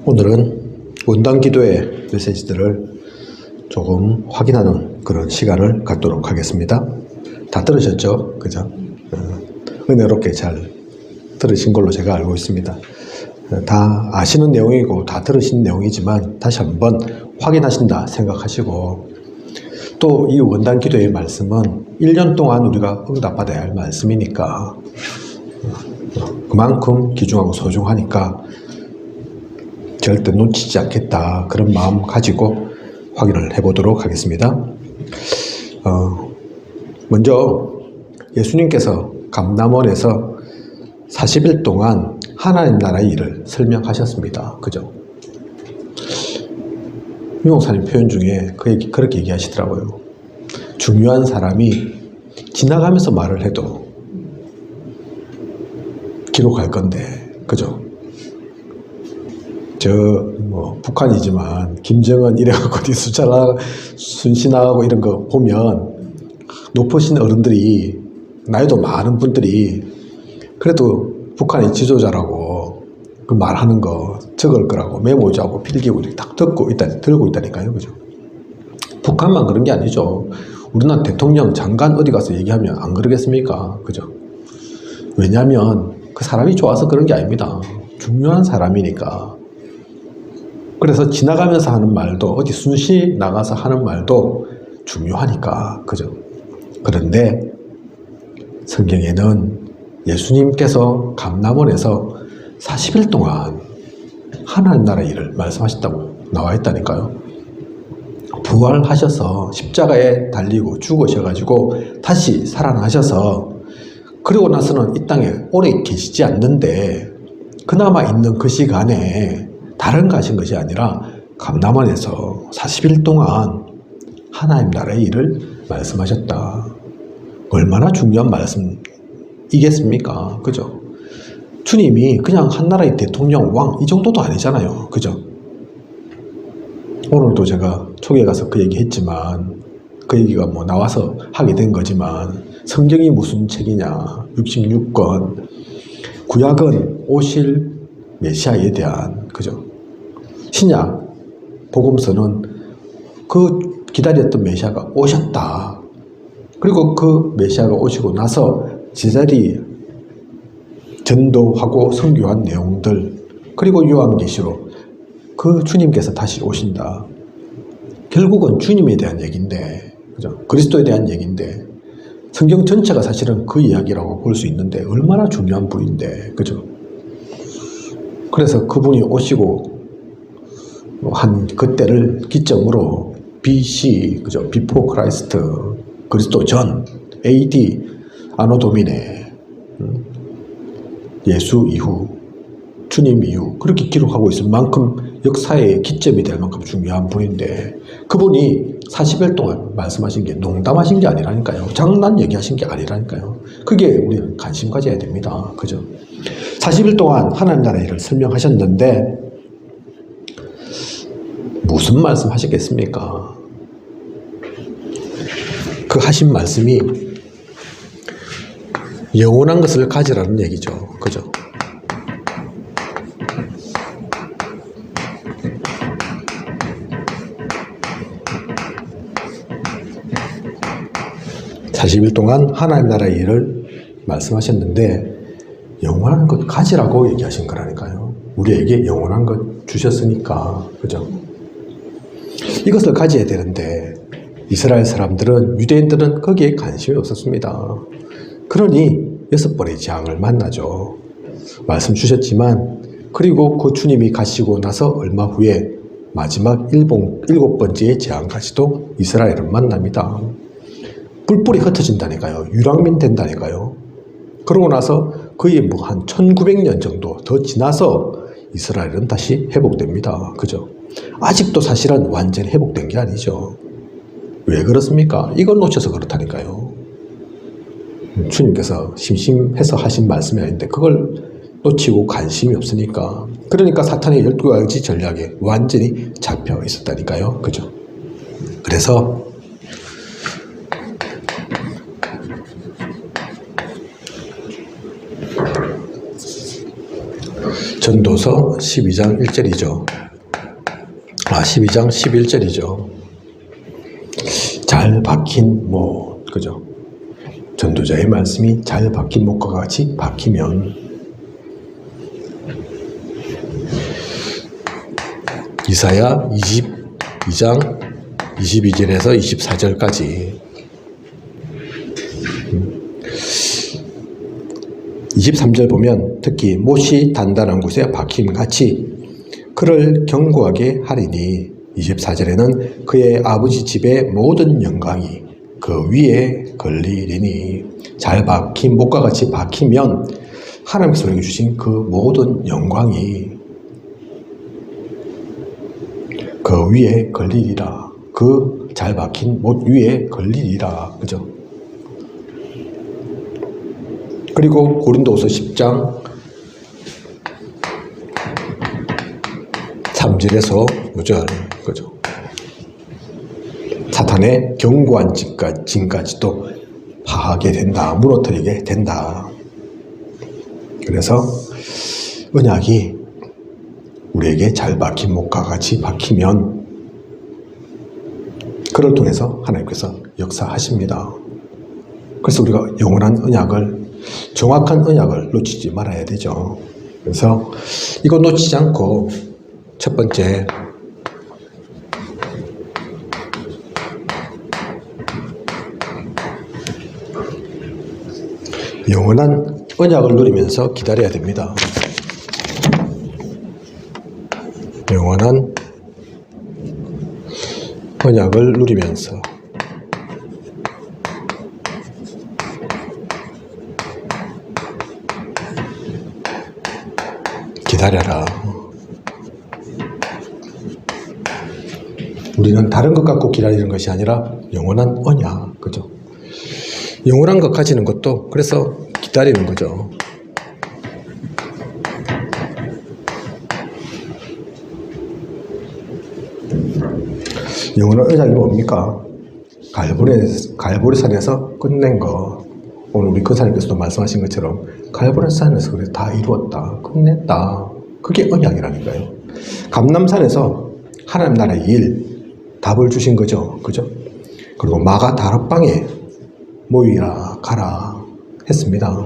오늘은 원단 기도의 메시지들을 조금 확인하는 그런 시간을 갖도록 하겠습니다. 다 들으셨죠? 그죠? 은혜롭게 잘 들으신 걸로 제가 알고 있습니다. 다 아시는 내용이고 다 들으신 내용이지만 다시 한번 확인하신다 생각하시고, 또 이 원단 기도의 말씀은 1년 동안 우리가 응답받아야 할 말씀이니까 그만큼 귀중하고 소중하니까 절대 놓치지 않겠다, 그런 마음 가지고 확인을 해보도록 하겠습니다. 먼저 예수님께서 감람원에서 40일 동안 하나님 나라의 일을 설명하셨습니다. 그죠? 유 목사님 표현 중에 그렇게 얘기하시더라고요. 중요한 사람이 지나가면서 말을 해도 기록할 건데, 그죠? 북한이지만 김정은 이래갖고 어디 순신하고 이런 거 보면 높으신 어른들이, 나이도 많은 분들이 그래도 북한의 지도자라고 그 말하는 거 적을 거라고 메모지하고 필기고 딱 들고 있다니까요. 그죠? 북한만 그런 게 아니죠. 우리나라 대통령, 장관 어디 가서 얘기하면 안 그러겠습니까? 그죠? 왜냐하면 그 사람이 좋아서 그런 게 아닙니다. 중요한 사람이니까. 그래서 지나가면서 하는 말도, 어디 순시 나가서 하는 말도 중요하니까. 그죠? 그런데 성경에는 예수님께서 감람원에서 40일 동안 하나님 나라 일을 말씀하셨다고 나와 있다니까요. 부활하셔서 십자가에 달리고 죽으셔가지고 다시 살아나셔서, 그리고 나서는 이 땅에 오래 계시지 않는데 그나마 있는 그 시간에 다른 거 하신 것이 아니라 감람원에서 40일 동안 하나님 나라의 일을 말씀하셨다. 얼마나 중요한 말씀이겠습니까? 그죠? 주님이 그냥 한 나라의 대통령, 왕 이 정도도 아니잖아요. 그죠? 오늘도 제가 초기에 가서 그 얘기 했지만, 그 얘기가 나와서 하게 된 거지만, 성경이 무슨 책이냐, 66권, 구약은 오실 메시아에 대한, 그죠? 신약 복음서는 그 기다렸던 메시아가 오셨다. 그리고 그 메시아가 오시고 나서 제자리 전도하고 선교한 내용들, 그리고 요한계시록, 그 주님께서 다시 오신다. 결국은 주님에 대한 얘기인데, 그죠? 그리스도에 대한 얘기인데, 성경 전체가 사실은 그 이야기라고 볼 수 있는데 얼마나 중요한 분인데, 그죠? 그래서 그분이 오시고 한 그때를 기점으로 BC, 그죠? 비포 크라이스트, 그리스도 전, AD, 아노 도미네, 예수 이후, 주님 이후, 그렇게 기록하고 있을 만큼 역사의 기점이 될 만큼 중요한 분인데, 그분이 40일 동안 말씀하신 게 농담하신 게 아니라니까요. 장난 얘기하신 게 아니라니까요. 그게 우리는 관심 가져야 됩니다. 그죠? 40일 동안 하나님 나라 일을 설명하셨는데 무슨 말씀 하셨겠습니까? 그 하신 말씀이 영원한 것을 가지라는 얘기죠. 그죠? (40일) 동안 하나님 나라의 일을 말씀하셨는데 영원한 것 가지라고 얘기하신 거라니까요. 우리에게 영원한 것 주셨으니까. 그죠? 이것을 가져야 되는데 이스라엘 사람들은, 유대인들은 거기에 관심이 없었습니다. 그러니 6번의 재앙을 만나죠. 말씀 주셨지만, 그리고 그 주님이 가시고 나서 얼마 후에 마지막 7번째의 재앙까지도 이스라엘은 만납니다. 뿔뿔이 흩어진다니까요. 유랑민 된다니까요. 그러고 나서 거의 한 1900년 정도 더 지나서 이스라엘은 다시 회복됩니다. 그죠? 아직도 사실은 완전히 회복된 게 아니죠. 왜 그렇습니까? 이걸 놓쳐서 그렇다니까요. 주님께서 심심해서 하신 말씀이 아닌데 그걸 놓치고 관심이 없으니까. 그러니까 사탄의 12가지 전략에 완전히 잡혀 있었다니까요. 그죠? 그래서 전도서 12장 1절이죠. 12장 11절이죠. 잘 박힌 못, 그죠? 전도자의 말씀이 잘 박힌 못과 같이 박히면 이사야 22장 22절에서 24절까지 23절 보면 특히 못이 단단한 곳에 박힘같이 그를 견고하게 하리니 24절에는 그의 아버지 집의 모든 영광이 그 위에 걸리리니 잘 박힌 못과 같이 박히면 하나님께서 우리에게 주신 그 모든 영광이 그 위에 걸리리라. 그 잘 박힌 못 위에 걸리리라. 그죠? 그리고 고린도후서 10장 3절에서 5절, 그죠? 사탄의 견고한 진까지도 파하게 된다, 무너뜨리게 된다. 그래서 언약이 우리에게 잘 박힌 못과 같이 박히면 그를 통해서 하나님께서 역사하십니다. 그래서 우리가 영원한 언약을, 정확한 언약을 놓치지 말아야 되죠. 그래서 이거 놓치지 않고 첫 번째, 영원한 언약을 누리면서 기다려야 됩니다. 영원한 언약을 누리면서 기다려라. 우리는 다른 것 갖고 기다리는 것이 아니라 영원한 언약, 그죠? 영원한 것 가지는 것도 그래서 기다리는 거죠. 영원한 언약이 뭡니까? 갈보리산에서 끝낸 거. 오늘 우리 근사님께서도 말씀하신 것처럼 갈보리산에서 그래 다 이루었다, 끝냈다. 그게 언약이라니까요. 감람산에서 하나님 나라의 일 답을 주신 거죠, 그죠? 그리고 마가 다락방에 모이라 가라 했습니다.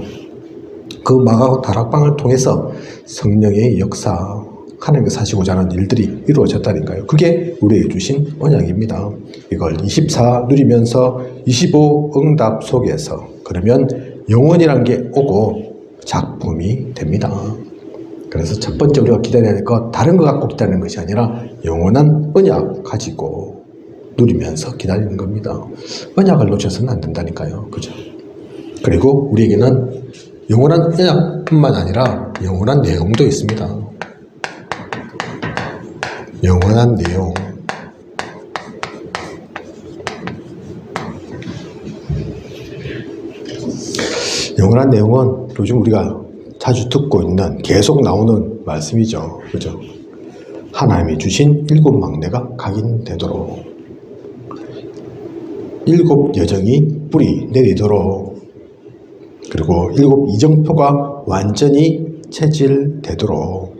그 마가 다락방을 통해서 성령의 역사, 하나님께서 하시고자 하는 일들이 이루어졌다니까요. 그게 우리에게 주신 언약입니다. 이걸 24 누리면서 25 응답 속에서 그러면 영원이란 게 오고 작품이 됩니다. 그래서 첫 번째 우리가 기다려야 될 것, 다른 거 갖고 기다리는 것이 아니라 영원한 언약 가지고 누리면서 기다리는 겁니다. 언약을 놓쳐서는 안 된다니까요. 그죠? 그리고 우리에게는 영원한 언약뿐만 아니라 영원한 내용도 있습니다. 영원한 내용. 영원한 내용은 요즘 우리가 자주 듣고 있는, 계속 나오는 말씀이죠. 그죠? 하나님이 주신 7 망대가 각인되도록, 7 여정이 뿌리 내리도록, 그리고 7 이정표가 완전히 체질되도록,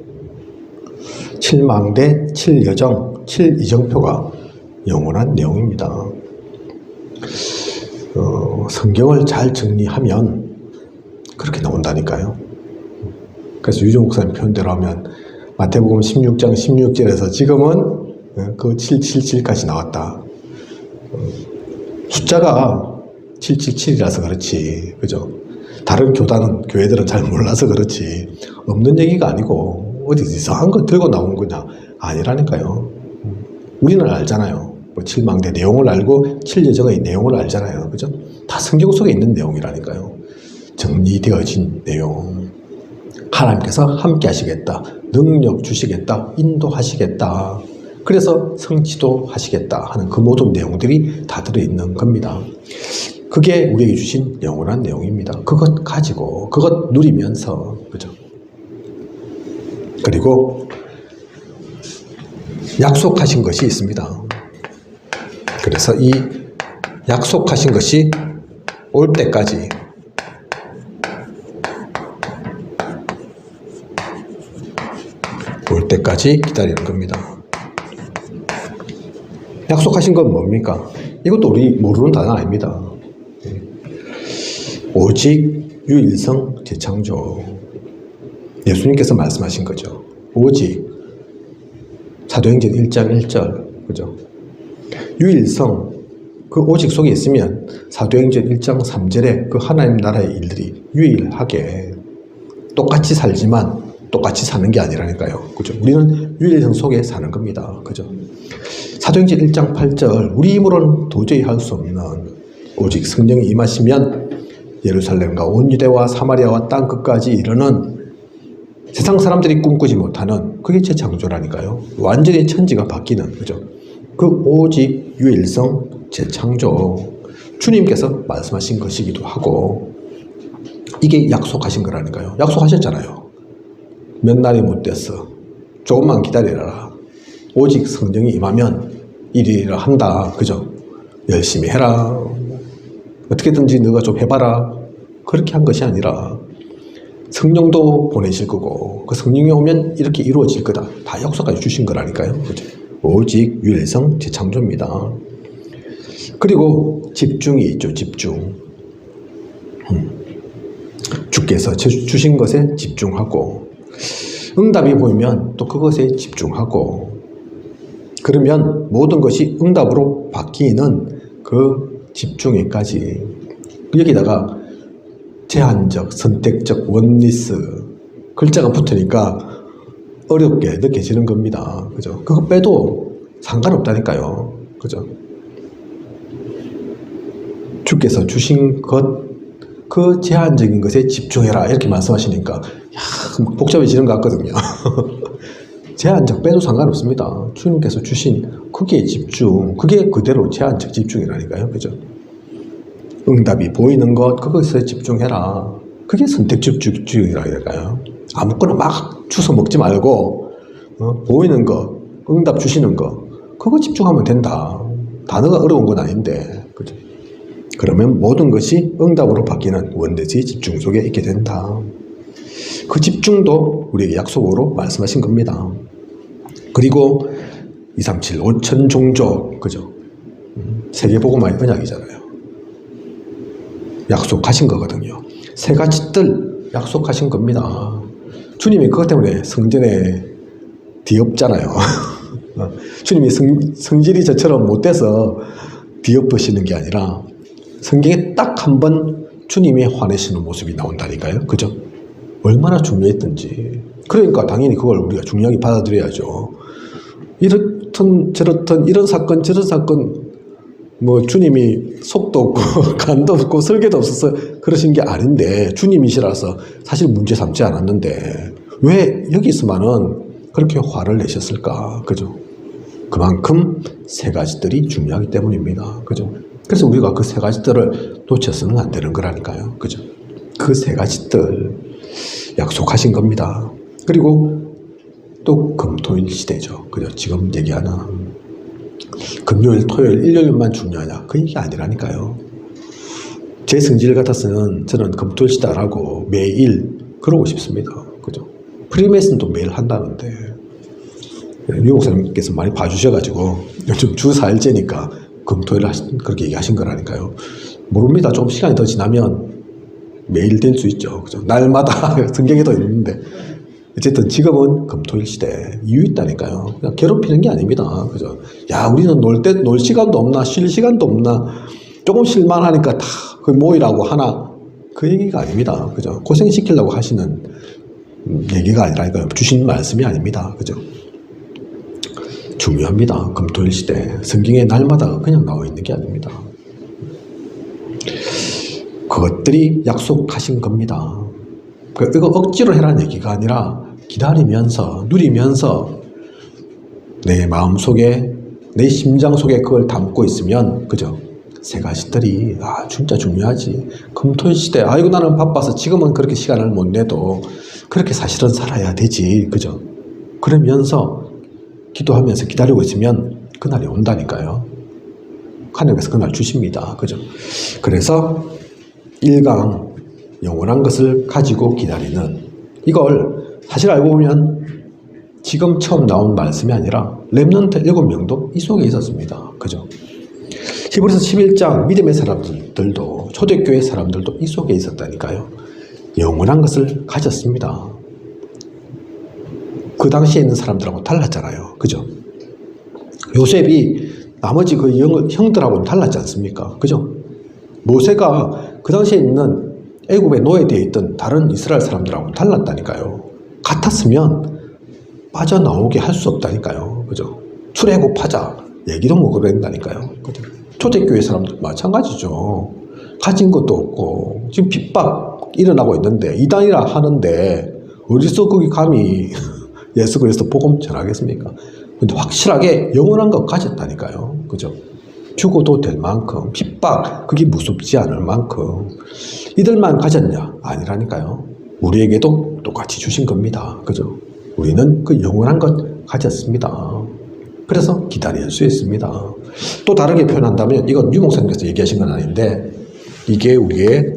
7망대, 7여정, 7이정표가 영원한 내용입니다. 성경을 잘 정리하면 그렇게 나온다니까요. 그래서 유정 목사님 표현대로 하면 마태복음 16장 16절에서 지금은 그 777까지 나왔다. 숫자가 777이라서 그렇지, 그죠? 다른 교회들은 잘 몰라서 그렇지, 없는 얘기가 아니고 어디 이상한 거 들고 나온 거냐, 아니라니까요. 우리는 알잖아요. 뭐 7망대 내용을 알고 7여정의 내용을 알잖아요. 그죠? 다 성경 속에 있는 내용이라니까요. 정리되어진 내용. 하나님께서 함께 하시겠다, 능력 주시겠다, 인도하시겠다, 그래서 성취도 하시겠다 하는 그 모든 내용들이 다 들어있는 겁니다. 그게 우리에게 주신 영원한 내용입니다. 그것 가지고, 그것 누리면서, 그죠? 그리고 약속하신 것이 있습니다. 그래서 이 약속하신 것이 올 때까지 그때까지 기다리는 겁니다. 약속하신 건 뭡니까? 이것도 우리 모르는 단어 아닙니다. 오직 유일성 재창조. 예수님께서 말씀하신 거죠. 오직 사도행전 1장 1절 그죠? 유일성 그 오직 속에 있으면 사도행전 1장 3절에 그 하나님 나라의 일들이 유일하게 똑같이 살지만 똑같이 사는 게 아니라니까요. 그죠? 우리는 유일성 속에 사는 겁니다. 그죠? 사도행전 1장 8절 우리 힘으로는 도저히 할 수 없는 오직 성령이 임하시면 예루살렘과 온 유대와 사마리아와 땅 끝까지 이르는 세상 사람들이 꿈꾸지 못하는 그게 재창조라니까요. 완전히 천지가 바뀌는 그죠? 그 오직 유일성 재창조 주님께서 말씀하신 것이기도 하고 이게 약속하신 거라니까요. 약속하셨잖아요. 몇 날이 못 됐어. 조금만 기다리라. 오직 성령이 임하면 이리라 한다. 그죠? 열심히 해라. 어떻게든지 너가 좀 해봐라. 그렇게 한 것이 아니라 성령도 보내실 거고 그 성령이 오면 이렇게 이루어질 거다. 다 약속해 주신 거라니까요. 그죠? 오직 유일성 재창조입니다. 그리고 집중이 있죠. 집중. 주께서 주신 것에 집중하고 응답이 보이면 또 그것에 집중하고 그러면 모든 것이 응답으로 바뀌는 그 집중에까지 여기다가 제한적, 선택적, 원리스 글자가 붙으니까 어렵게 느껴지는 겁니다. 그죠? 그거 빼도 상관없다니까요. 그죠? 주께서 주신 것, 그 제한적인 것에 집중해라. 이렇게 말씀하시니까, 야, 복잡해지는 것 같거든요. 제한적 빼도 상관없습니다. 주님께서 주신 그게 집중, 그게 그대로 제한적 집중이라니까요. 그죠? 응답이 보이는 것, 그것에 집중해라. 그게 선택적 집중이라니까요. 아무거나 막 주워 먹지 말고, 보이는 것, 응답 주시는 것, 그거 집중하면 된다. 단어가 어려운 건 아닌데, 그죠? 그러면 모든 것이 응답으로 바뀌는 원대지 집중 속에 있게 된다. 그 집중도 우리에게 약속으로 말씀하신 겁니다. 그리고 237, 5천 종족, 그죠? 세계복음화의 언약이잖아요. 약속하신 거거든요. 세 가지 뜰 약속하신 겁니다. 주님이 그것 때문에 성전에 뒤엎잖아요. 주님이 성질이 저처럼 못돼서 뒤엎으시는 게 아니라 성경에 딱 한 번 주님이 화내시는 모습이 나온다니까요. 그죠? 얼마나 중요했던지. 그러니까 당연히 그걸 우리가 중요하게 받아들여야죠. 이렇든 저렇든 이런 사건 저런 사건 뭐 주님이 속도 없고 간도 없고 설계도 없어서 그러신 게 아닌데 주님이시라서 사실 문제 삼지 않았는데 왜 여기서만은 그렇게 화를 내셨을까? 그죠? 그만큼 세 가지들이 중요하기 때문입니다. 그죠? 그래서 우리가 그 세 가지들을 놓쳐서는 안 되는 거라니까요. 그죠? 그 세 가지들 약속하신 겁니다. 그리고 또 금토일 시대죠. 그죠? 지금 얘기하는 금요일, 토요일, 일요일만 중요하냐? 그 얘기 아니라니까요. 제 성질 같아서는 저는 금토일 시대 안 하고 매일 그러고 싶습니다. 그죠? 프리메이슨도 매일 한다는데 유 목사님께서 많이 봐주셔가지고 요즘 주 4일째니까 금토일 그렇게 얘기하신 거라니까요. 모릅니다. 조금 시간이 더 지나면 매일 될 수 있죠. 그죠? 날마다 성경에도 있는데 어쨌든 지금은 금토일 시대 이유 있다니까요. 그냥 괴롭히는 게 아닙니다. 그죠? 야, 우리는 놀 시간도 없나, 쉴 시간도 없나, 조금 쉴만 하니까 다 그 모이라고 하나, 그 얘기가 아닙니다. 그죠? 고생시키려고 하시는 얘기가 아니라니까요. 주신 말씀이 아닙니다. 그죠? 중요합니다. 금토일 시대. 성경에 날마다 그냥 나와 있는 게 아닙니다. 그것들이 약속하신 겁니다. 이거 억지로 해라는 얘기가 아니라 기다리면서 누리면서 내 마음속에 내 심장 속에 그걸 담고 있으면 그죠? 세 가지들이 진짜 중요하지. 금토일 시대 아이고 나는 바빠서 지금은 그렇게 시간을 못 내도 그렇게 사실은 살아야 되지. 그죠? 그러면서 기도하면서 기다리고 있으면 그날이 온다니까요. 하나님께서 그날 주십니다. 그죠? 그래서 1강 영원한 것을 가지고 기다리는 이걸 사실 알고 보면 지금 처음 나온 말씀이 아니라 렘넌트 7명도 이 속에 있었습니다. 그죠? 히브리서 11장 믿음의 사람들도 초대교회 사람들도 이 속에 있었다니까요. 영원한 것을 가졌습니다. 그 당시에 있는 사람들하고 달랐잖아요. 그죠? 요셉이 나머지 그 형들하고는 달랐지 않습니까? 그죠? 모세가 그 당시에 있는 애굽에 노예되어 있던 다른 이스라엘 사람들하고 달랐다니까요. 같았으면 빠져나오게 할 수 없다니까요. 그죠? 출애굽하자 얘기도 못 그런다니까요. 그죠? 초대교회 사람들 마찬가지죠. 가진 것도 없고 지금 핍박 일어나고 있는데 이단이라 하는데 어디서 거기 감히 예수 그리스도 복음 전하겠습니까? 근데 확실하게 영원한 것 가졌다니까요. 그죠? 죽어도 될 만큼 핍박 그게 무섭지 않을 만큼 이들만 가졌냐? 아니라니까요. 우리에게도 똑같이 주신 겁니다. 그죠? 우리는 그 영원한 것 가졌습니다. 그래서 기다릴 수 있습니다. 또 다르게 표현한다면 이건 유목사님께서 얘기하신 건 아닌데 이게 우리의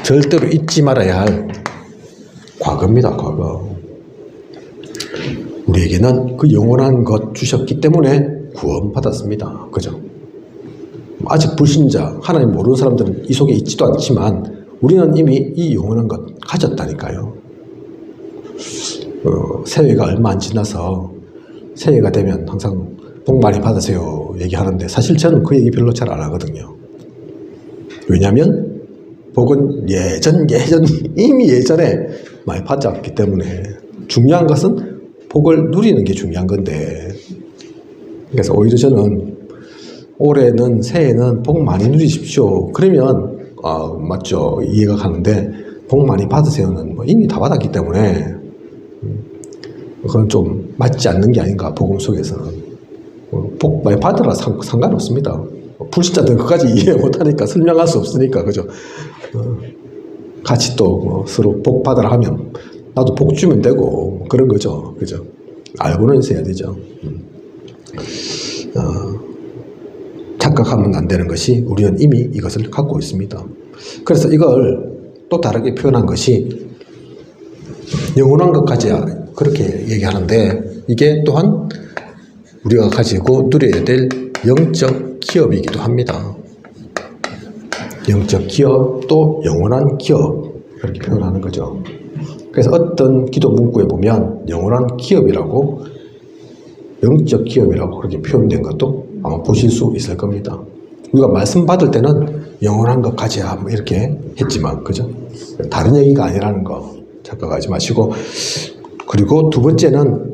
절대로 잊지 말아야 할 과거입니다. 과거. 우리에게는 그 영원한 것 주셨기 때문에 구원받았습니다. 그죠? 아직 불신자, 하나님 모르는 사람들은 이 속에 있지도 않지만 우리는 이미 이 영원한 것 가졌다니까요. 새해가 얼마 안 지나서 새해가 되면 항상 복 많이 받으세요 얘기하는데 사실 저는 그 얘기 별로 잘 안 하거든요. 왜냐하면 복은 이미 예전에 많이 받았기 때문에 중요한 것은 복을 누리는 게 중요한 건데 그래서 오히려 저는 올해는 새해는 복 많이 누리십시오. 그러면 맞죠. 이해가 가는데 복 많이 받으세요는 뭐 이미 다 받았기 때문에 그건 좀 맞지 않는 게 아닌가. 복음 속에서는 복 많이 받으라 상관없습니다. 불신자들은 그까지 이해 못하니까 설명할 수 없으니까 그죠. 같이 또 서로 복 받으라 하면 나도 복 주면 되고 그런 거죠. 그죠. 알고는 있어야 되죠. 착각하면 안 되는 것이 우리는 이미 이것을 갖고 있습니다. 그래서 이걸 또 다르게 표현한 것이 영원한 것까지 그렇게 얘기하는데 이게 또한 우리가 가지고 누려야 될 영적 기업이기도 합니다. 영적 기업 또 영원한 기업 그렇게 표현하는 거죠. 그래서 어떤 기도 문구에 보면 영원한 기업이라고 영적 기업이라고 그렇게 표현된 것도 아마 보실 수 있을 겁니다. 우리가 말씀 받을 때는 영원한 것 가져야 뭐 이렇게 했지만 그죠? 다른 얘기가 아니라는 거 착각하지 마시고 그리고 두 번째는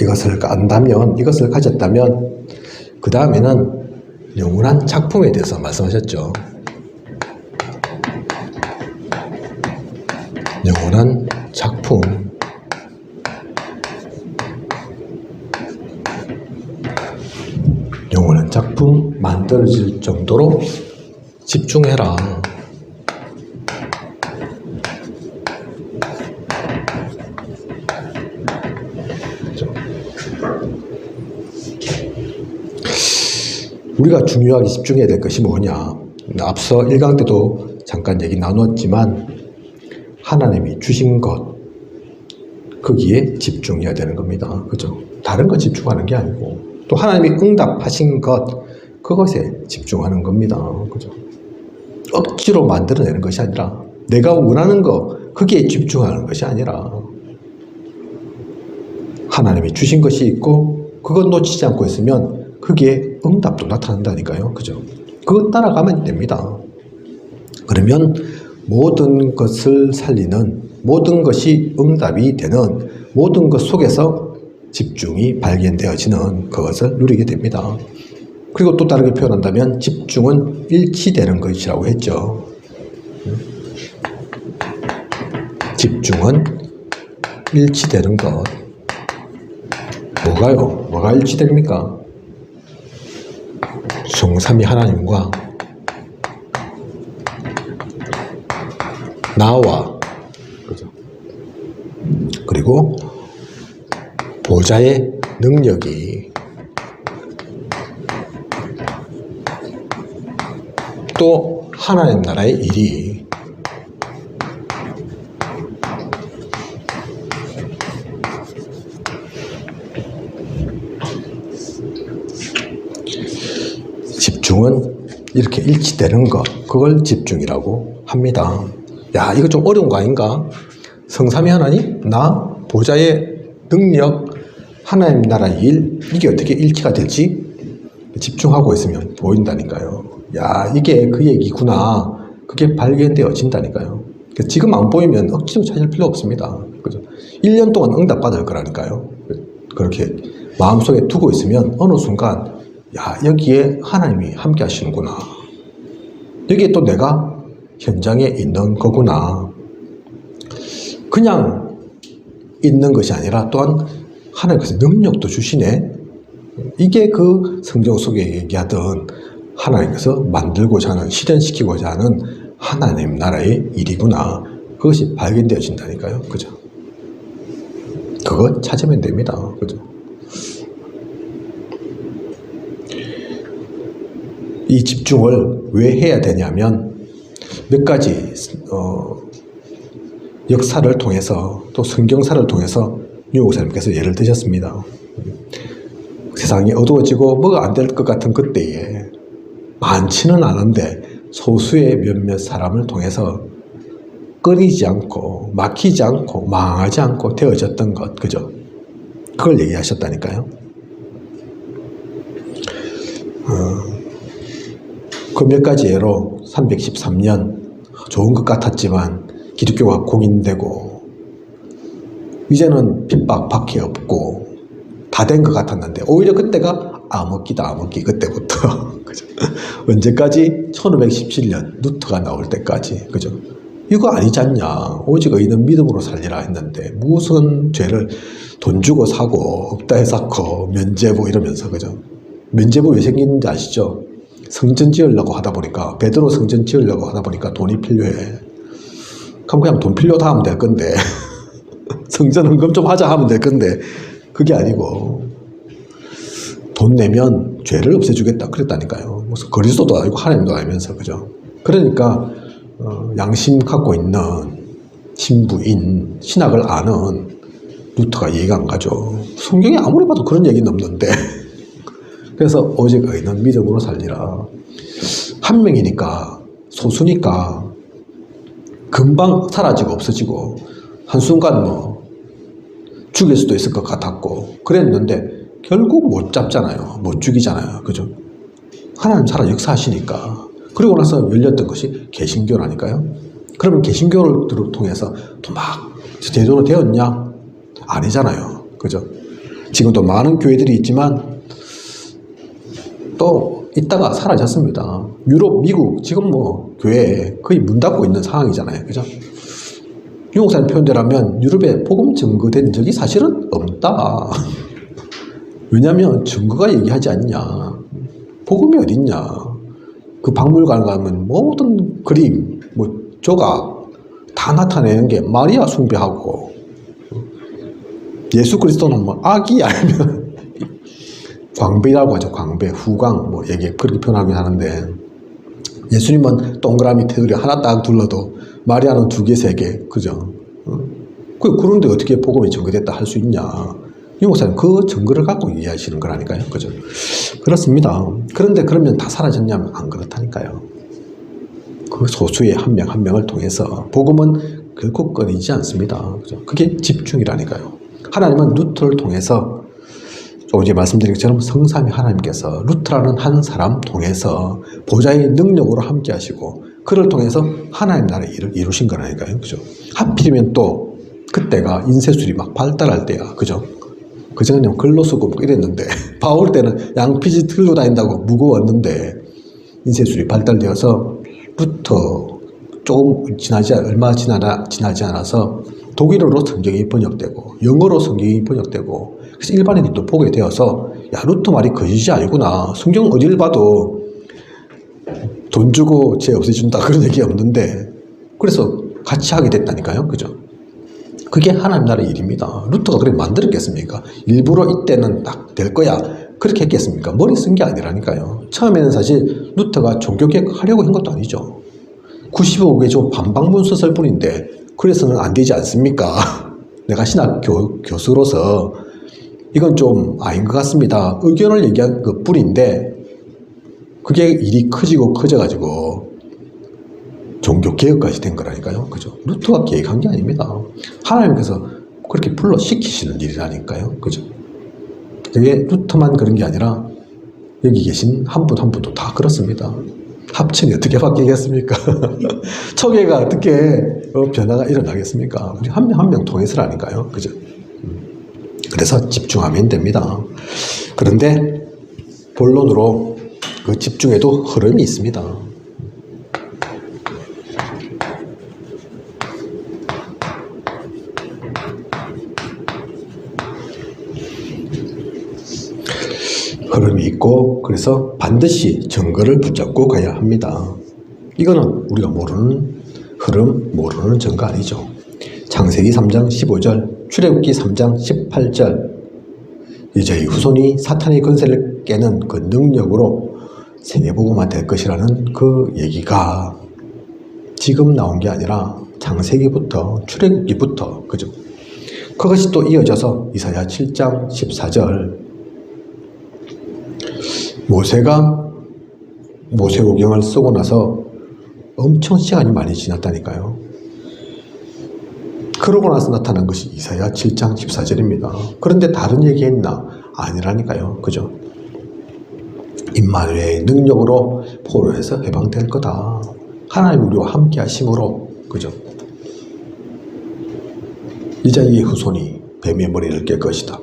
이것을 안다면 이것을 가졌다면 그 다음에는 영원한 작품에 대해서 말씀하셨죠. 영원한 작품 영원한 작품 만들어질 정도로 집중해라. 우리가 중요하게 집중해야 될 것이 뭐냐. 앞서 1강 때도 잠깐 얘기 나눴지만 하나님이 주신 것 거기에 집중해야 되는 겁니다. 그죠? 다른 거 집중하는 게 아니고 또 하나님이 응답하신 것 그것에 집중하는 겁니다. 그죠? 억지로 만들어내는 것이 아니라 내가 원하는 거 거기에 집중하는 것이 아니라 하나님이 주신 것이 있고 그것 놓치지 않고 있으면 그게 응답도 나타난다니까요. 그죠? 그것 따라가면 됩니다. 그러면 모든 것을 살리는 모든 것이 응답이 되는 모든 것 속에서 집중이 발견되어지는 그것을 누리게 됩니다. 그리고 또 다르게 표현한다면 집중은 일치되는 것이라고 했죠. 집중은 일치되는 것. 뭐가요? 뭐가 일치됩니까? 성삼위 하나님과 나와 그죠? 그리고 보좌의 능력이 또 하나님 나라의 일이 집중은 이렇게 일치되는 것, 그걸 집중이라고 합니다. 야, 이거 좀 어려운 거 아닌가? 성삼위 하나님, 나, 보좌의 능력, 하나님 나라의 일, 이게 어떻게 일치가 되지? 집중하고 있으면 보인다니까요. 야, 이게 그 얘기구나. 그게 발견되어진다니까요. 지금 안 보이면 억지로 찾을 필요 없습니다. 그죠? 1년 동안 응답받을 거라니까요. 그렇게 마음속에 두고 있으면 어느 순간, 야, 여기에 하나님이 함께 하시는구나. 여기에 또 내가 현장에 있는 거구나. 그냥 있는 것이 아니라 또한 하나님께서 능력도 주시네. 이게 그 성경 속에 얘기하던 하나님께서 만들고자 하는, 실현시키고자 하는 하나님 나라의 일이구나. 그것이 발견되어진다니까요. 그죠? 그거 찾으면 됩니다. 그죠? 이 집중을 왜 해야 되냐면 몇 가지 역사를 통해서 또 성경사를 통해서 유 목사님께서 예를 드셨습니다. 세상이 어두워지고 뭐가 안 될 것 같은 그때에 많지는 않은데 소수의 몇몇 사람을 통해서 끊이지 않고 막히지 않고 망하지 않고 되어졌던 것, 그죠? 그걸 얘기하셨다니까요. 그 몇 가지 예로 313년 좋은 것 같았지만 기독교가 공인되고 이제는 핍박, 박해 없고 다 된 것 같았는데 오히려 그때가 암흑기다, 암흑기. 그때부터 그죠? 언제까지? 1517년 루터가 나올 때까지. 그죠? 이거 아니지 않냐. 오직 의인은 믿음으로 살리라 했는데 무슨 죄를 돈 주고 사고 없다 해사고 면죄부 이러면서. 그죠? 면죄부 왜 생기는지 아시죠? 성전 지으려고 하다 보니까, 베드로 성전 지으려고 하다 보니까 돈이 필요해. 그럼 그냥 돈 필요다 하면 될 건데 성전 헌금 좀 하자 하면 될 건데 그게 아니고 돈 내면 죄를 없애주겠다 그랬다니까요. 무슨 그리스도도 아니고 하나님도 아니면서. 그죠? 그러니까 양심 갖고 있는 신부인, 신학을 아는 루터가 이해가 안 가죠. 성경에 아무리 봐도 그런 얘기는 없는데 그래서 오직 의인은 믿음으로 살리라. 한 명이니까, 소수니까 금방 사라지고 없어지고 한순간 뭐 죽일 수도 있을 것 같았고 그랬는데 결국 못 잡잖아요. 못 죽이잖아요. 그죠? 하나님 살아 역사하시니까. 그리고 나서 열렸던 것이 개신교라니까요. 그러면 개신교를 통해서 또 막 제대로 되었냐? 아니잖아요. 그죠? 지금도 많은 교회들이 있지만 또 있다가 사라졌습니다. 유럽, 미국 지금 뭐 교회 거의 문 닫고 있는 상황이잖아요. 그죠? 유 목사님 표현대로라면 유럽에 복음 증거된 적이 사실은 없다. 왜냐하면 증거가 얘기하지 않냐. 복음이 어딨냐. 그 박물관 가면 모든 그림, 뭐 조각 다 나타내는 게 마리아 숭배하고 예수 그리스도는 뭐 아기 알면 광배라고 하죠. 광배, 후광 뭐 얘기 그렇게 표현하긴 하는데 예수님은 동그라미 테두리 하나 딱 둘러도 마리아는 2개, 3개. 그죠? 그런데 어떻게 복음이 증거됐다 할 수 있냐. 유 목사님 그 증거를 갖고 이해하시는 거라니까요. 그죠? 그렇습니다. 그런데 그러면 다 사라졌냐면 안 그렇다니까요. 그 소수의 한 명 한 명을 통해서 복음은 결코 끊이지 않습니다. 그죠? 그게 집중이라니까요. 하나님은 루터를 통해서 조금 전에 말씀드린 것처럼 성삼위 하나님께서 루터라는 한 사람 통해서 보좌의 능력으로 함께 하시고 그를 통해서 하나님 나라의 일을 이루신 거라니까요. 그죠? 하필이면 또 그때가 인쇄술이 막 발달할 때야. 그죠? 그전에는 글로 쓰고 이랬는데 바울 때는 양피지 들고 다닌다고 무거웠는데 인쇄술이 발달되어서 루터 조금 얼마 지나지 않아서 독일어로 성경이 번역되고 영어로 성경이 번역되고 그래서 일반인들도 보게 되어서 야 루터 말이 거짓이 아니구나. 성경 어디를 봐도 돈 주고 죄 없애준다 그런 얘기 없는데 그래서 같이 하게 됐다니까요. 그죠? 그게 하나님 나라의 일입니다. 루터가 그렇게 만들었겠습니까? 일부러 이때는 딱 될 거야 그렇게 했겠습니까? 머리 쓴 게 아니라니까요. 처음에는 사실 루터가 종교개혁 하려고 한 것도 아니죠. 95개 좀 반박문 썼을 뿐인데 그래서는 안 되지 않습니까? 내가 신학 교수로서 이건 좀 아닌 것 같습니다. 의견을 얘기한 것 뿐인데 그게 일이 커져가지고 종교개혁까지 된 거라니까요. 그죠? 루터가 계획한 게 아닙니다. 하나님께서 그렇게 불러시키시는 일이라니까요. 그죠? 그게 루터만 그런 게 아니라 여기 계신 한 분 한 분도 다 그렇습니다. 합천이 어떻게 바뀌겠습니까? 초계가 어떻게 변화가 일어나겠습니까? 우리 한 명 한 명 통해서라니까요. 그죠? 그래서 집중하면 됩니다. 그런데 본론으로 그 집중에도 흐름이 있습니다. 흐름이 있고 그래서 반드시 증거를 붙잡고 가야 합니다. 이거는 우리가 모르는 흐름, 모르는 증거 아니죠. 창세기 3장 15절, 출애굽기 3장 18절, 이제 후손이 사탄의 권세를 깨는 그 능력으로 세계복음화 될 것이라는 그 얘기가 지금 나온 게 아니라 창세기부터 출애굽기부터 그죠? 그것이 또 이어져서 이사야 7장 14절 모세가 모세오경을 쓰고 나서 엄청 시간이 많이 지났다니까요. 그러고 나서 나타난 것이 이사야 7장 14절입니다. 그런데 다른 얘기 했나? 아니라니까요. 그죠? 임마누엘의 능력으로 포로에서 해방될 거다. 하나님 우리와 함께 하심으로 그죠? 이자의 후손이 뱀의 머리를 깰 것이다.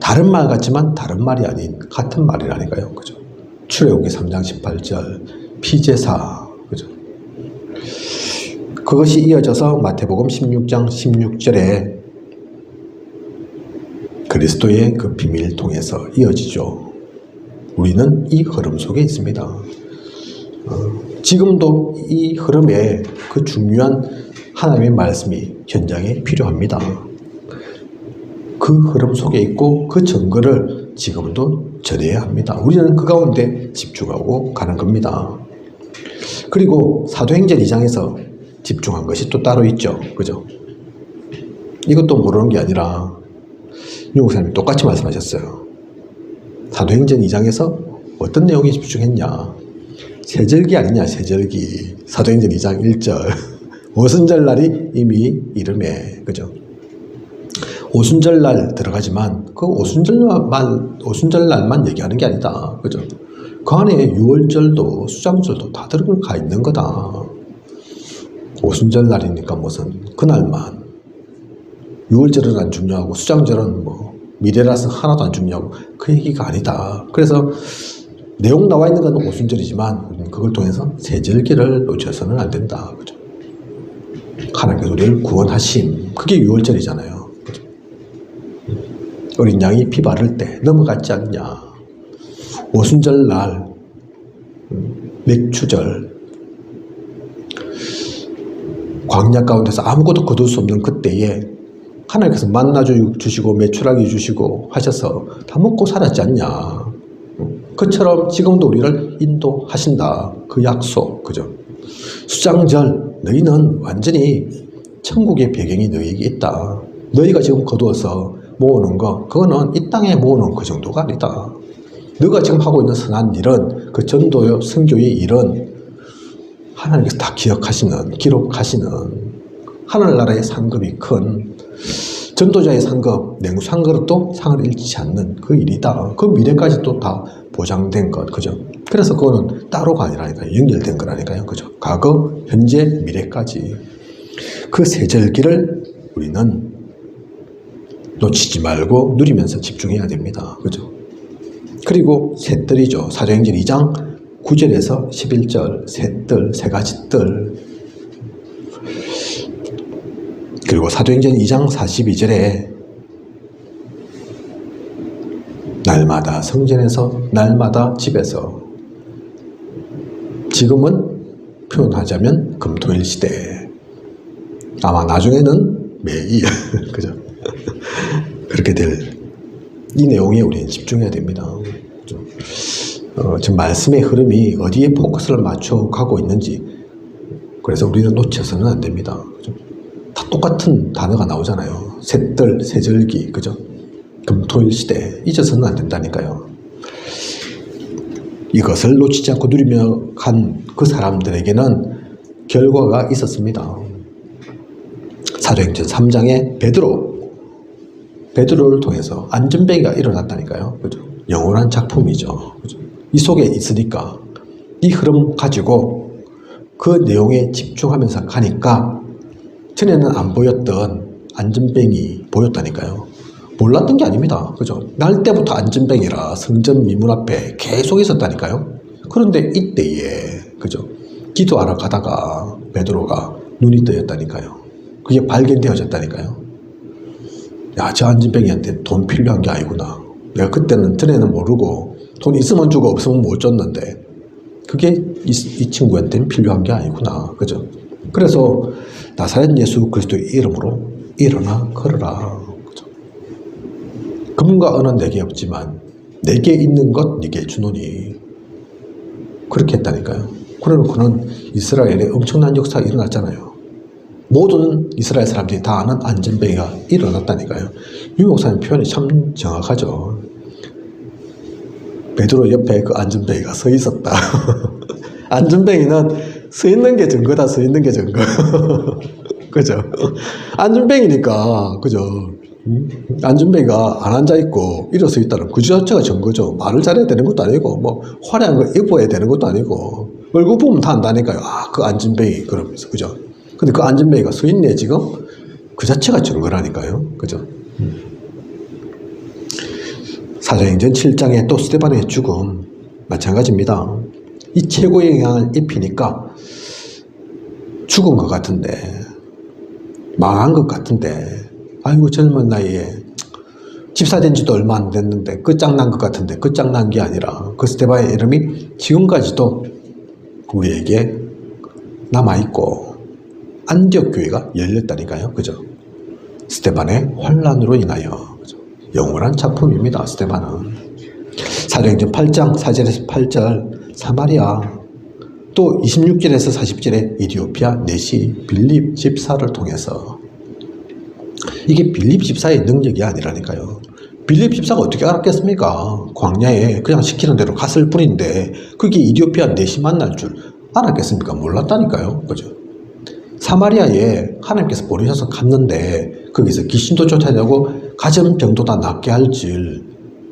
다른 말 같지만 다른 말이 아닌 같은 말이라니까요. 그죠? 출애굽기 3장 18절 피제사 그죠? 그것이 이어져서 마태복음 16장 16절에 그리스도의 그 비밀을 통해서 이어지죠. 우리는 이 흐름 속에 있습니다. 지금도 이 흐름에 그 중요한 하나님의 말씀이 현장에 필요합니다. 그 흐름 속에 있고 그 증거를 지금도 전해야 합니다. 우리는 그 가운데 집중하고 가는 겁니다. 그리고 사도행전 2장에서 집중한 것이 또 따로 있죠. 그죠? 이것도 모르는 게 아니라 윤목사님이 똑같이 말씀하셨어요. 사도행전 2장에서 어떤 내용에 집중했냐? 세절기 아니냐, 세절기. 사도행전 2장 1절. 오순절날이 이미 이름에, 그죠? 오순절날 들어가지만 그 오순절날만 얘기하는 게 아니다. 그죠? 그 안에 유월절도 수장절도 다 들어가 있는 거다. 오순절날이니까 무슨 그날만. 유월절은 안 중요하고 수장절은 뭐 미래라서 하나도 안 중요하고 그 얘기가 아니다. 그래서 내용 나와 있는 건 오순절이지만 그걸 통해서 세절기를 놓쳐서는 안 된다. 그죠? 하나님께서 우리를 구원하심. 그게 유월절이잖아요. 어린 양이 피 바를 때 넘어갔지 않냐. 오순절날, 맥추절, 광야 가운데서 아무것도 거둘 수 없는 그때에 하나님께서 만나 주시고 메추라기 주시고 하셔서 다 먹고 살았지 않냐. 그처럼 지금도 우리를 인도하신다. 그 약속, 그죠? 수장절, 너희는 완전히 천국의 배경이 너희에게 있다. 너희가 지금 거두어서 모으는 거, 그거는 이 땅에 모으는 그 정도가 아니다. 너가 지금 하고 있는 선한 일은, 그 전도요, 선교의 일은 하나님께서 다 기억하시는, 기록하시는 하늘나라의 상급이 큰 전도자의 상급, 냉수 한 그릇도 상을 잃지 않는 그 일이다. 그 미래까지 또 다 보장된 것, 그죠? 그래서 그거는 따로가 아니라니까요. 연결된 거라니까요. 그죠? 과거, 현재, 미래까지. 그 세절기를 우리는 놓치지 말고 누리면서 집중해야 됩니다. 그죠? 그리고 새뜰이죠. 사도행전 2장 9절에서 11절, 새뜰, 세 가지 뜰. 그리고 사도행전 2장 42절에 날마다 성전에서, 날마다 집에서. 지금은 표현하자면 금토일 시대. 아마 나중에는 매일, 그죠? 그렇게 될 이 내용에 우리는 집중해야 됩니다. 지금 말씀의 흐름이 어디에 포커스를 맞춰 가고 있는지, 그래서 우리는 놓쳐서는 안 됩니다. 다 똑같은 단어가 나오잖아요. 새뜰, 세절기, 그죠? 금토일 시대, 잊어서는 안 된다니까요. 이것을 놓치지 않고 누리며 간 그 사람들에게는 결과가 있었습니다. 사도행전 3장에 베드로를 통해서 안전뱅이가 일어났다니까요. 그죠? 영원한 작품이죠. 그죠? 이 속에 있으니까 이 흐름 가지고 그 내용에 집중하면서 가니까 전에는 안 보였던 안전뱅이 보였다니까요. 몰랐던 게 아닙니다. 그죠? 날 때부터 안전뱅이라 성전 미문 앞에 계속 있었다니까요. 그런데 이때에 그죠? 기도하러 가다가 베드로가 눈이 뜨였다니까요. 그게 발견되어졌다니까요. 야, 저 안전뱅이한테 돈 필요한 게 아니구나. 내가 그때는 전에는 모르고 돈 있으면 주고 없으면 못 줬는데 그게 이 친구한테는 필요한 게 아니구나. 그죠? 그래서 나사렛 예수 그리스도의 이름으로 일어나 걸어라. 그죠? 금과 은은 내게 없지만 내게 있는 것 네게 주노니. 그렇게 했다니까요. 그래놓고는 이스라엘에 엄청난 역사가 일어났잖아요. 모든 이스라엘 사람들이 다 아는 안전뱅이가 일어났다니까요. 유 목사님 표현이 참 정확하죠. 베드로 옆에 그 안전뱅이가 서 있었다. 안전뱅이는 서 있는 게 증거다. 서 있는 게 증거. 그죠? 안전뱅이니까 그죠? 안전뱅이가 안 앉아있고 일어서 있다는 그 자체가 증거죠. 말을 잘해야 되는 것도 아니고 뭐 화려한 거 입어야 되는 것도 아니고 얼굴 보면 다 안다니까요. 아, 그 안전뱅이 그러면서 그죠? 근데 그 안전뱅이가 서 있네 지금? 그 자체가 증거라니까요. 그죠? 사도행전 7장에 또 스데반의 죽음 마찬가지입니다. 이 최고의 영향을 입히니까 죽은 것 같은데 망한 것 같은데 아이고 젊은 나이에 집사 된 지도 얼마 안 됐는데 끝장난 것 같은데 끝장난 게 아니라 그 스데반의 이름이 지금까지도 우리에게 남아있고 안디옥 교회가 열렸다니까요. 그죠? 스데반의 환란으로 인하여 그죠? 영원한 작품입니다. 스데반은 사도행전 8장 4절에서 8절 사마리아 또 26절에서 40절에 이디오피아 내시 빌립 집사를 통해서 이게 빌립 집사의 능력이 아니라니까요. 빌립 집사가 어떻게 알았겠습니까? 광야에 그냥 시키는 대로 갔을 뿐인데 그게 이디오피아 내시 만날 줄 알았겠습니까? 몰랐다니까요. 그죠? 사마리아에 하나님께서 보내셔서 갔는데 거기서 귀신도 쫓아내고 가정병도 다 낫게 할 줄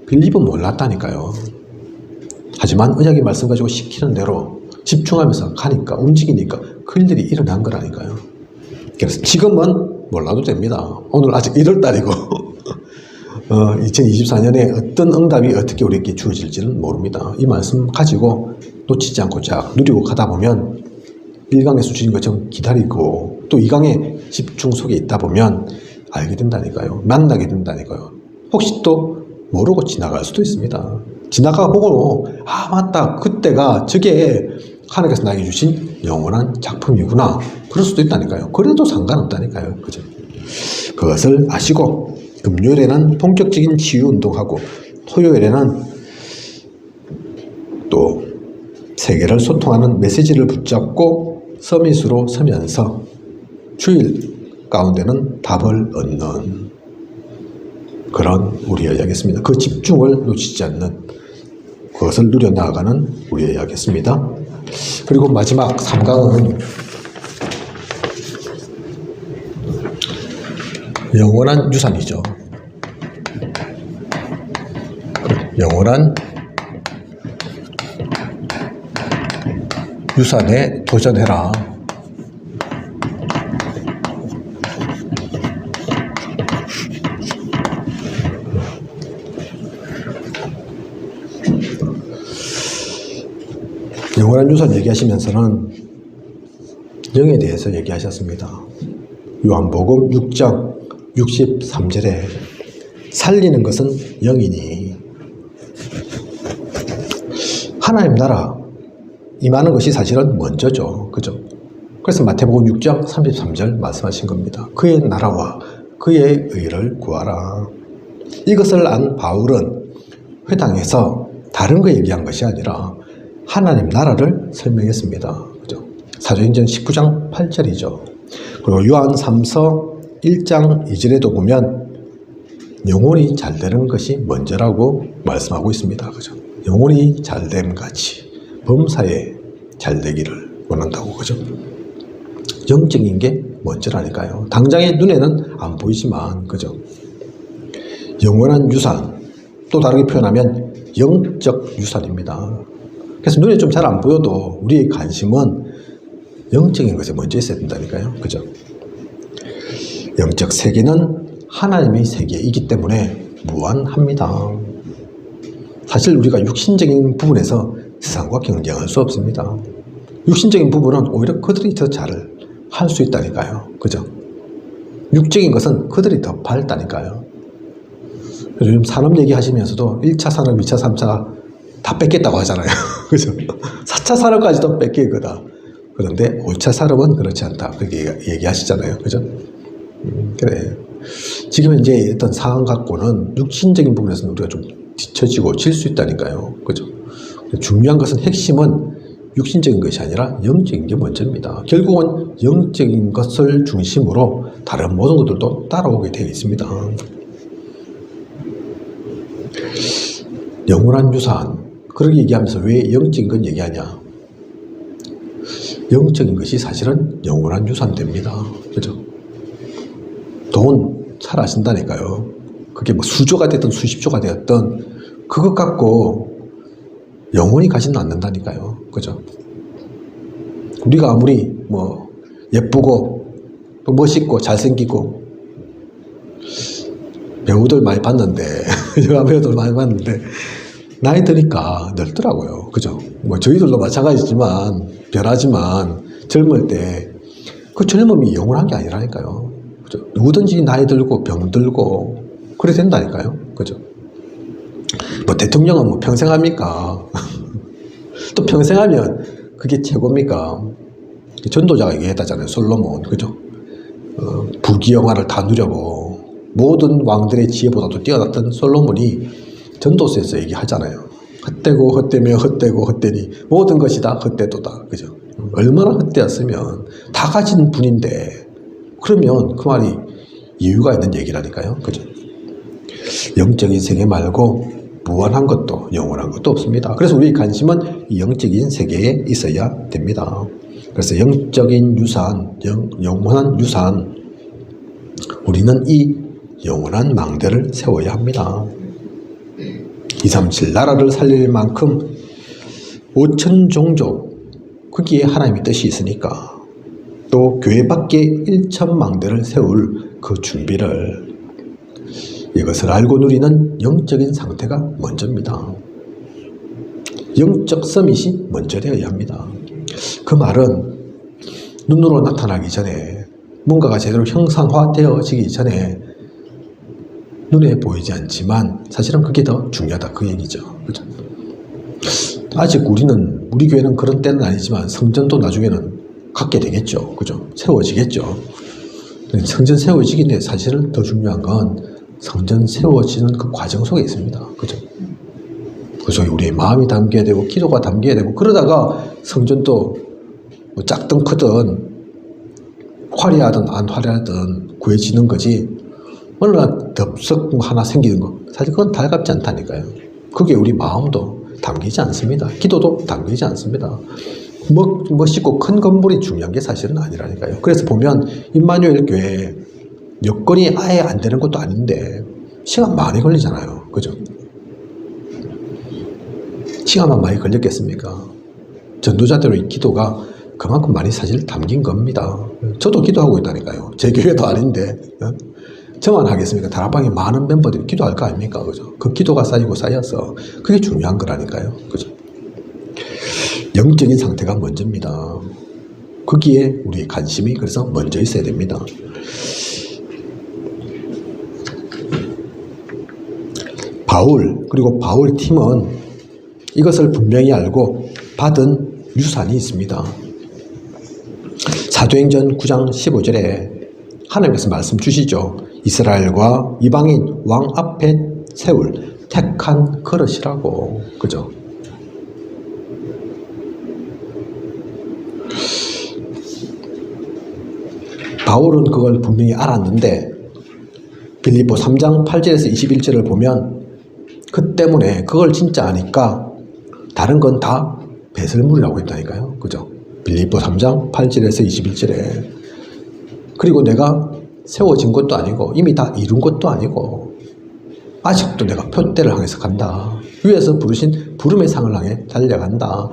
빌립은 몰랐다니까요. 하지만 언약의 말씀 가지고 시키는 대로 집중하면서 가니까 움직이니까 그 일들이 일어난 거라니까요. 그래서 지금은 몰라도 됩니다. 오늘 아직 1월달이고 2024년에 어떤 응답이 어떻게 우리에게 주어질지는 모릅니다. 이 말씀 가지고 놓치지 않고 쫙 누리고 가다 보면 1강에서 주신 것처럼 기다리고 또 2강의 집중 속에 있다 보면 알게 된다니까요. 만나게 된다니까요. 혹시 또 모르고 지나갈 수도 있습니다. 지나가보고 아 맞다 그때가 저게 하나님께서 나에게 주신 영원한 작품이구나 그럴 수도 있다니까요. 그래도 상관없다니까요. 그죠? 그것을 아시고 금요일에는 본격적인 치유운동하고 토요일에는 또 세계를 소통하는 메시지를 붙잡고 서밋으로 서면서 주일 가운데는 답을 얻는 그런 우리의 이야기였습니다. 그 집중을 놓치지 않는 그것을 누려나가는 우리의 이야기였습니다. 그리고 마지막 3강은 영원한 유산이죠. 영원한 유산에 도전해라. 영원한 유산 얘기하시면서는 영에 대해서 얘기하셨습니다. 요한복음 6장 63절에 살리는 것은 영이니 하나님 나라 임하는 것이 사실은 먼저죠. 그죠? 그래서 마태복음 6장 33절 말씀하신 겁니다. 그의 나라와 그의 의를 구하라. 이것을 안 바울은 회당에서 다른 거 얘기한 것이 아니라 하나님 나라를 설명했습니다. 그죠? 사도행전 19장 8절이죠. 그리고 요한 3서 1장 2절에도 보면 영혼이 잘 되는 것이 먼저라고 말씀하고 있습니다. 그죠? 영혼이 잘됨 같이 범사에 잘 되기를 원한다고. 그죠? 영적인 게 먼저라니까요. 당장의 눈에는 안 보이지만, 그죠? 영원한 유산, 또 다르게 표현하면 영적 유산입니다. 그래서 눈에 좀 잘 안 보여도 우리의 관심은 영적인 것에 먼저 있어야 된다니까요. 그죠? 영적 세계는 하나님의 세계이기 때문에 무한합니다. 사실 우리가 육신적인 부분에서 세상과 경쟁할 수 없습니다. 육신적인 부분은 오히려 그들이 더 잘 할 수 있다니까요. 그죠? 육적인 것은 그들이 더 밝다니까요. 요즘 산업 얘기하시면서도 1차 산업, 2차, 3차 다 뺏겠다고 하잖아요. 그죠? 4차 산업까지도 뺏길 거다. 그런데 5차 산업은 그렇지 않다. 그렇게 얘기하시잖아요. 그죠? 그래. 지금 이제 어떤 상황 갖고는 육신적인 부분에서는 우리가 좀 뒤처지고 질 수 있다니까요. 그죠? 중요한 것은 핵심은 육신적인 것이 아니라 영적인 게 먼저입니다. 결국은 영적인 것을 중심으로 다른 모든 것들도 따라오게 되어 있습니다. 영원한 유산. 그렇게 얘기하면서 왜 영적인 건 얘기하냐? 영적인 것이 사실은 영원한 유산 됩니다. 그죠? 돈 잘 아신다니까요. 그게 뭐 수조가 됐든 수십조가 되었든 그것 갖고 영원히 가지는 않는다니까요. 그죠? 우리가 아무리 뭐 예쁘고 또 멋있고 잘생기고 배우들 많이 봤는데 여자 배우들 많이 봤는데 나이 드니까 늙더라고요. 그죠? 뭐 저희들도 마찬가지지만 변하지만 젊을 때 그 젊음이 영원한 게 아니라니까요. 그죠? 누구든지 나이 들고 병 들고 그래 된다니까요. 그죠? 뭐 대통령은 뭐 평생 합니까? 또 평생 하면 그게 최고입니까? 전도자가 얘기했다잖아요. 솔로몬. 그죠? 부귀영화를 다 누려고 모든 왕들의 지혜보다도 뛰어났던 솔로몬이 전도서에서 얘기하잖아요. 헛되고 헛되며 헛되고 헛되니 모든 것이 다 헛되도다. 그죠? 얼마나 헛되었으면 다 가진 분인데 그러면 그 말이 이유가 있는 얘기라니까요. 그죠? 영적인 세계 말고 무한한 것도 영원한 것도 없습니다. 그래서 우리의 관심은 이 영적인 세계에 있어야 됩니다. 그래서 영적인 유산, 영원한 유산, 우리는 이 영원한 망대를 세워야 합니다. 237 나라를 살릴 만큼 5천 종족 거기에 하나님의 뜻이 있으니까 또 교회 밖에 1천 망대를 세울 그 준비를 이것을 알고 누리는 영적인 상태가 먼저입니다. 영적 서밋이 먼저 되어야 합니다. 그 말은 눈으로 나타나기 전에 뭔가가 제대로 형상화되어지기 전에 눈에 보이지 않지만 사실은 그게 더 중요하다 그 얘기죠. 그죠? 아직 우리 교회는 그런 때는 아니지만 성전도 나중에는 갖게 되겠죠. 그죠? 세워지겠죠. 성전 세워지기인데 사실은 더 중요한 건 성전 세워지는 그 과정 속에 있습니다. 그죠? 그 속에 우리의 마음이 담겨야 되고 기도가 담겨야 되고 그러다가 성전도 뭐 작든 크든 화려하든 안 화려하든 구해지는 거지 어느 날 덥석 하나 생기는 거 사실 그건 달갑지 않다니까요. 그게 우리 마음도 담기지 않습니다. 기도도 담기지 않습니다. 멋있고 큰 건물이 중요한 게 사실은 아니라니까요. 그래서 보면 임마누엘 교회 여건이 아예 안 되는 것도 아닌데 시간 많이 걸리잖아요. 그죠? 시간만 많이 걸렸겠습니까? 전도자들의 기도가 그만큼 많이 사실 담긴 겁니다. 저도 기도하고 있다니까요. 제 교회도 아닌데 저만 하겠습니까? 다락방에 많은 멤버들이 기도할 거 아닙니까? 그죠? 그 기도가 쌓여서 그게 중요한 거라니까요. 그죠? 영적인 상태가 먼저입니다. 거기에 우리의 관심이 그래서 먼저 있어야 됩니다. 그리고 바울 팀은 이것을 분명히 알고 받은 유산이 있습니다. 사도행전 9장 15절에 하나님께서 말씀 주시죠. 이스라엘과 이방인 왕 앞에 세울 택한 그릇이라고. 그죠? 바울은 그걸 분명히 알았는데 빌립보 3장 8절에서 21절을 보면 그 때문에 그걸 진짜 아니까 다른 건 다 배설물이라고 했다니까요. 그죠? 빌립보 3장 8절에서 21절에. 그리고 내가 세워진 것도 아니고 이미 다 이룬 것도 아니고 아직도 내가 표대를 향해서 간다. 위에서 부르신 부름의 상을 향해 달려간다.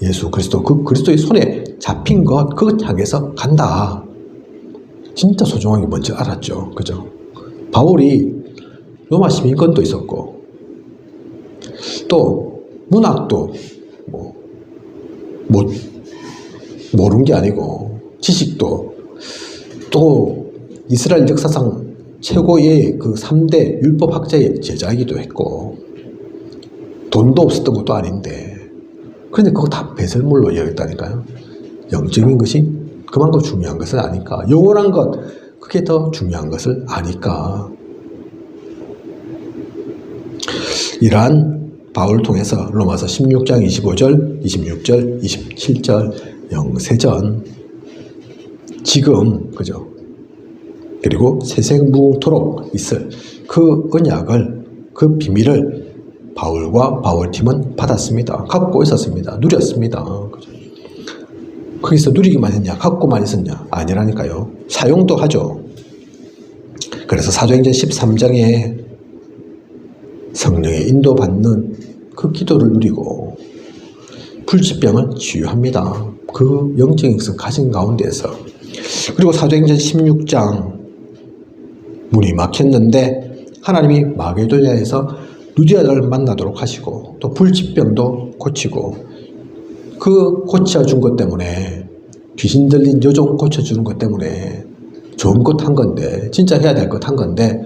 예수 그리스도, 그 그리스도의 손에 잡힌 것, 그것 향해서 간다. 진짜 소중한 게 뭔지 알았죠. 그죠? 바울이 로마 시민권도 있었고 또 문학도 모르는 게 아니고 지식도 또 이스라엘 역사상 최고의 그 3대 율법학자의 제자이기도 했고 돈도 없었던 것도 아닌데 그런데 그거 다 배설물로 여겼다니까요. 영적인 것이 그만큼 중요한 것을 아니까, 영원한 것 그게 더 중요한 것을 아니까 이러한 바울을 통해서 로마서 16장 25절, 26절, 27절 영세전 지금 그죠? 그리고 세세무토록 있을 그 언약을, 그 비밀을 바울과 바울팀은 받았습니다. 갖고 있었습니다. 누렸습니다. 그죠? 거기서 누리기만 했냐? 갖고만 있었냐? 아니라니까요. 사용도 하죠. 그래서 사도행전 13장에 성령의 인도받는 그 기도를 누리고 불치병을 치유합니다. 그 영적인 것을 가진 가운데에서. 그리고 사도행전 16장 문이 막혔는데 하나님이 마게도냐에서 루디아를 만나도록 하시고 또 불치병도 고치고 그 고쳐준 것 때문에, 귀신 들린 여종 고쳐주는 것 때문에 좋은 것 한 건데, 진짜 해야 될 것 한 건데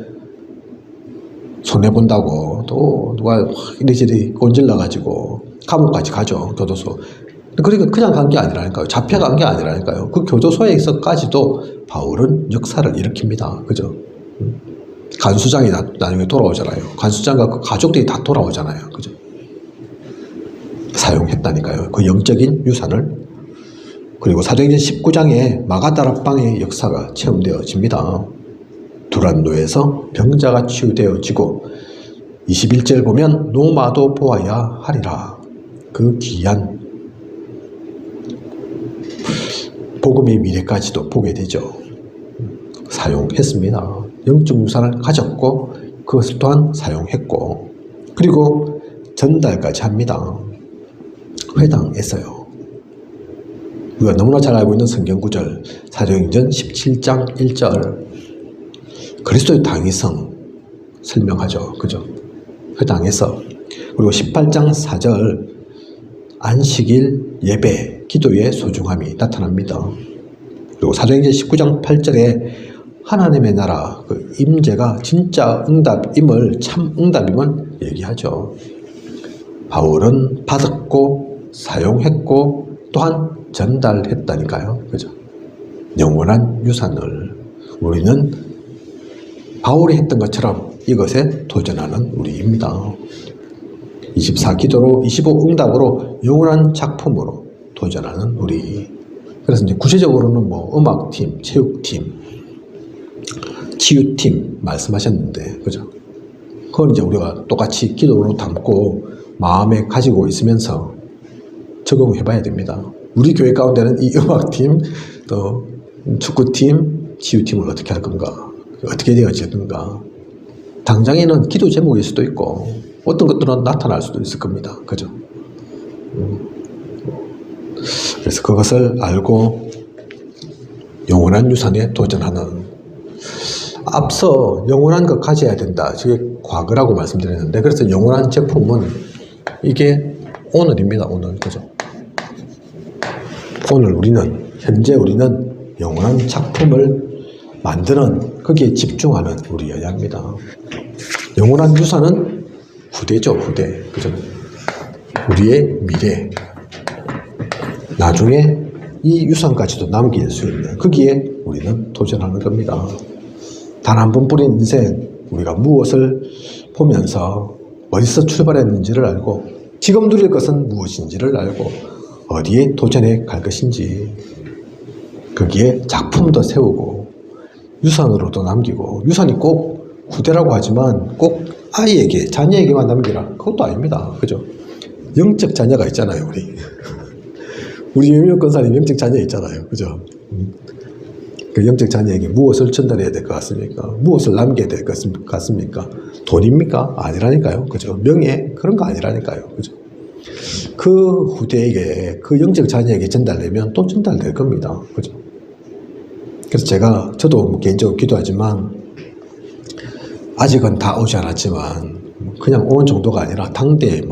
손해본다고 또 누가 이리저리 꼰질러가지고 감옥까지 가죠. 교도소. 그러니까 그냥 간 게 아니라니까요. 잡혀간 게 아니라니까요. 그 교도소에서까지도 바울은 역사를 일으킵니다. 그죠? 간수장이 나중에 돌아오잖아요. 간수장과 그 가족들이 다 돌아오잖아요. 그죠? 사용했다니까요. 그 영적인 유산을. 그리고 사도행전 19장에 마가다락방의 역사가 체험되어집니다. 두란노에서 병자가 치유되어지고 21절 보면 노마도 보아야 하리라. 그 귀한 복음의 미래까지도 보게 되죠. 사용했습니다. 영적 유산을 가졌고 그것을 또한 사용했고, 그리고 전달까지 합니다. 회당했어요. 우리가 너무나 잘 알고 있는 성경 구절, 사도행전 17장 1절 그리스도의 당위성 설명하죠. 그죠? 회당에서. 그리고 18장 4절 안식일 예배, 기도의 소중함이 나타납니다. 그리고 사도행전 19장 8절에 하나님의 나라 그 임재가 진짜 응답임을, 참 응답임을 얘기하죠. 바울은 받았고 사용했고 또한 전달했다니까요. 그죠? 영원한 유산을 우리는 바울이 했던 것처럼 이것에 도전하는 우리입니다. 24기도로 25응답으로 영원한 작품으로 도전하는 우리. 그래서 이제 구체적으로는 뭐 음악팀, 체육팀, 치유팀 말씀하셨는데, 그죠? 그건 이제 우리가 똑같이 기도로 담고 마음에 가지고 있으면서 적용해 봐야 됩니다. 우리 교회 가운데는 이 음악팀, 또 축구팀, 치유팀을 어떻게 할 건가? 어떻게 되어질 건가? 당장에는 기도 제목일 수도 있고 어떤 것들은 나타날 수도 있을 겁니다. 그죠? 그래서 그것을 알고 영원한 유산에 도전하는, 앞서 영원한 것 가져야 된다. 저게 과거라고 말씀드렸는데, 그래서 영원한 제품은 이게 오늘입니다. 오늘. 그죠? 오늘 우리는, 현재 우리는 영원한 작품을 만드는, 거기에 집중하는 우리여야 합니다. 영원한 유산은 후대죠, 후대. 그죠? 우리의 미래. 나중에 이 유산까지도 남길 수 있는, 거기에 우리는 도전하는 겁니다. 단 한 번뿐인 인생, 우리가 무엇을 보면서 어디서 출발했는지를 알고, 지금 누릴 것은 무엇인지를 알고, 어디에 도전해 갈 것인지, 거기에 작품도 세우고 유산으로도 남기고, 유산이 꼭 후대라고 하지만 꼭 아이에게, 자녀에게만 남기라. 그것도 아닙니다. 그죠? 영적 자녀가 있잖아요, 우리. 우리 유명 권사님 영적 자녀 있잖아요. 그죠? 그 영적 자녀에게 무엇을 전달해야 될 것 같습니까? 무엇을 남겨야 될 것 같습니까? 돈입니까? 아니라니까요. 그죠? 명예? 그런 거 아니라니까요. 그죠? 그 후대에게, 그 영적 자녀에게 전달되면 또 전달될 겁니다. 그죠? 그래서 저도 뭐 개인적으로 기도하지만, 아직은 다 오지 않았지만, 그냥 오는 정도가 아니라, 당대에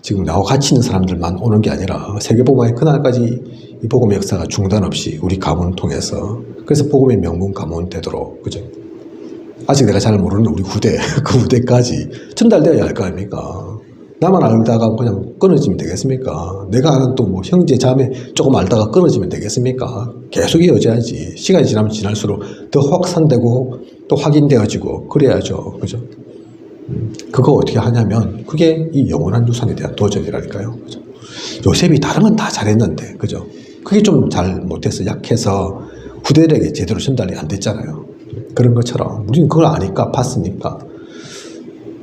지금 나와 같이 있는 사람들만 오는 게 아니라, 세계복음화의 그날까지 이 복음의 역사가 중단 없이 우리 가문을 통해서, 그래서 복음의 명문 가문 되도록, 그죠? 아직 내가 잘 모르는 우리 후대, 그 후대까지 전달되어야 할 거 아닙니까? 나만 알다가 그냥 끊어지면 되겠습니까? 내가 아는 또 뭐 형제, 자매 조금 알다가 끊어지면 되겠습니까? 계속 이어져야지. 시간이 지나면 지날수록 더 확산되고 또 확인되어지고 그래야죠. 그죠? 그거 어떻게 하냐면 그게 이 영원한 유산에 대한 도전이라니까요. 그죠? 요셉이 다른 건 다 잘했는데, 그죠? 그게 좀 잘 못해서 약해서 후대들에게 제대로 전달이 안 됐잖아요. 그런 것처럼 우리는 그걸 아니까 봤으니까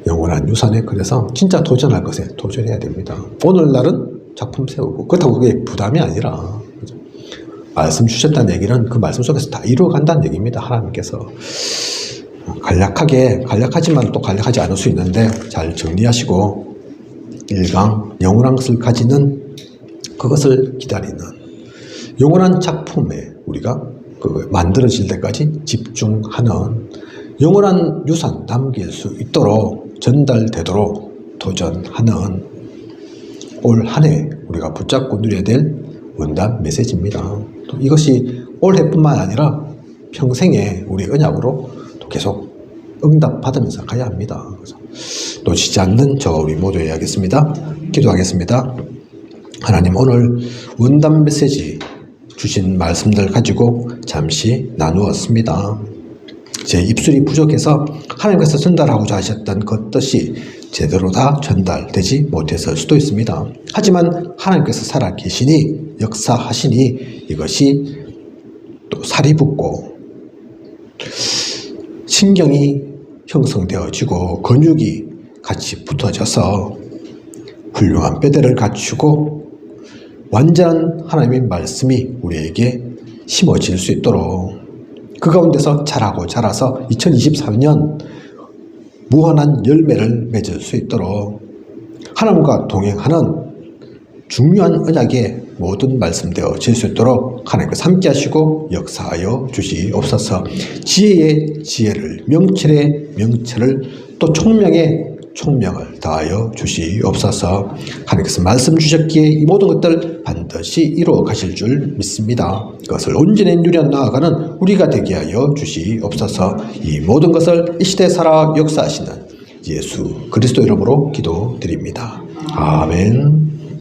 영원한 유산에, 그래서 진짜 도전할 것에 도전해야 됩니다. 오늘날은 작품 세우고, 그렇다고 그게 부담이 아니라, 그죠? 말씀 주셨다는 얘기는 그 말씀 속에서 다 이루어간다는 얘기입니다. 하나님께서 간략하지만 또 간략하지 않을 수 있는데 잘 정리하시고 1강 영원한 것을 가지는, 그것을 기다리는 영원한 작품에 우리가 만들어질 때까지 집중하는 영원한 유산 남길 수 있도록, 전달되도록 도전하는 올 한 해 우리가 붙잡고 누려야 될 원단 메시지입니다. 또 이것이 올해뿐만 아니라 평생에 우리 언약으로 또 계속 응답받으면서 가야 합니다. 그래서 놓치지 않는 저와 우리 모두 해야겠습니다. 기도하겠습니다. 하나님, 오늘 원단 메시지 주신 말씀들 가지고 잠시 나누었습니다. 제 입술이 부족해서 하나님께서 전달하고자 하셨던 그 뜻이 제대로 다 전달되지 못했을 수도 있습니다. 하지만 하나님께서 살아계시니, 역사하시니 이것이 또 살이 붙고 신경이 형성되어지고 근육이 같이 붙어져서 훌륭한 뼈대를 갖추고 완전한 하나님의 말씀이 우리에게 심어질 수 있도록, 그 가운데서 자라서 2023년 무한한 열매를 맺을 수 있도록 하나님과 동행하는 중요한 언약의 모든 말씀되어질 수 있도록 하나님께서 함께 하시고 역사하여 주시옵소서. 지혜의 지혜를, 명철의 명철을, 또 총명의 총명을 다하여 주시옵소서. 하나님께서 말씀 주셨기에 이 모든 것들 반드시 이루어 가실 줄 믿습니다. 그것을 온전히 누려 나아가는 우리가 되게 하여 주시옵소서. 이 모든 것을 이 시대에 살아 역사하시는 예수 그리스도 이름으로 기도드립니다. 아멘.